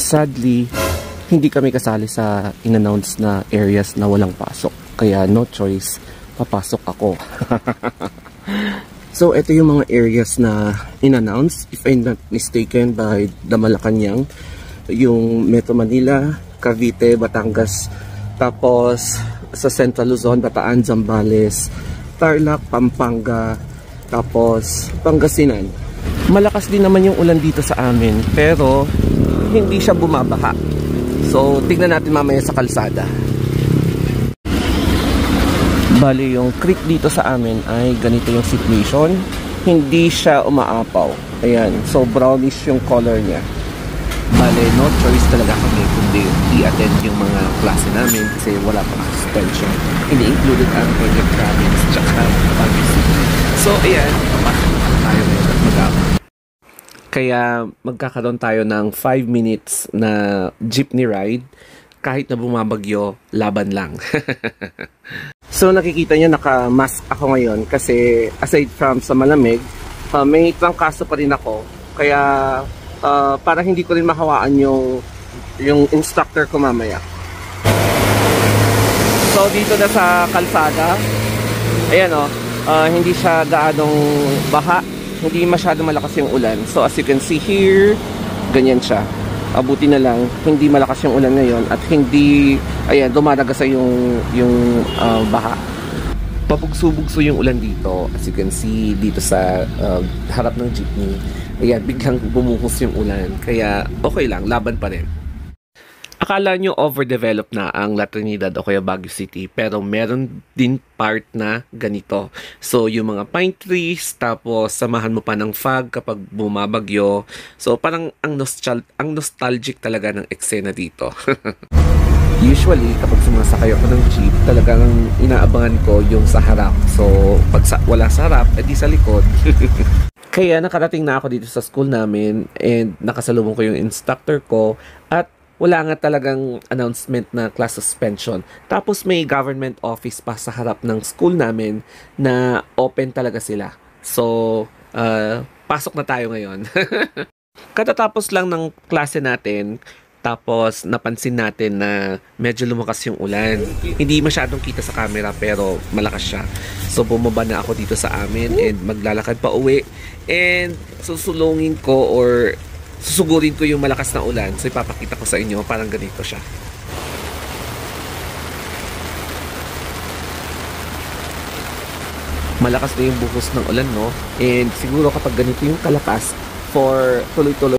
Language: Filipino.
sadly, hindi kami kasali sa in-announce na areas na walang pasok. Kaya no choice, papasok ako. So, ito yung mga areas na in-announce, if I'm not mistaken, by the Malacanang, yung Metro Manila, Cavite, Batangas, tapos sa Central Luzon, Bataan, Zambales, Tarlac, Pampanga, tapos Pangasinan. Malakas din naman yung ulan dito sa amin, pero hindi siya bumabaha. So, tignan natin mamaya sa kalsada. Bali, yung creek dito sa amin ay ganito yung situation. Hindi siya umaapaw. Ayan, so brownish yung color niya. Bali, no choice talaga kami kundi i-attend yung mga klase namin kasi wala pang suspension. Hindi included ang project namin tsaka pag-isip. So, ayan, papasok tayo ngayon at mag-apaw. Kaya magkakaroon tayo ng 5 minutes na jeepney ride. Kahit na bumabagyo, laban lang. So nakikita nyo naka-mask ako ngayon kasi aside from sa malamig, may trangkaso pa rin ako. Kaya para hindi ko rin mahawaan yung instructor ko mamaya. So dito na sa kalsada, ayan o, hindi siya gaanong baha. Hindi masyadong malakas yung ulan. So as you can see here, ganyan siya. Abuti na lang, hindi malakas yung ulan ngayon at hindi, ayan, dumadagasa yung baha. Pabugso-bugso yung ulan dito. As you can see dito sa harap ng jeepney. Ayan, biglang bumuhos yung ulan. Kaya okay lang, laban pa rin. Akala nyo overdeveloped na ang La Trinidad o kaya Baguio City, pero meron din part na ganito. So, yung mga pine trees, tapos samahan mo pa ng fog kapag bumabagyo. So, parang ang nostalgic talaga ng eksena dito. Usually, kapag sumasakay ako ng jeep, talagang inaabangan ko yung sa harap. So, pag wala sa harap, edi sa likod. Kaya nakarating na ako dito sa school namin and nakasalubong ko yung instructor ko at wala nga talagang announcement na class suspension. Tapos may government office pa sa harap ng school namin na open talaga sila. So, pasok na tayo ngayon. Katatapos lang ng klase natin, tapos napansin natin na medyo lumakas yung ulan. Hindi masyadong kita sa camera pero malakas siya. So bumaba na ako dito sa amin and maglalakad pa uwi. And susulungin ko or susugurin ko yung malakas na ulan. So ipapakita ko sa inyo, parang ganito siya. Malakas na yung buhos ng ulan, no? And siguro kapag ganito yung kalakas, for tuloy-tuloy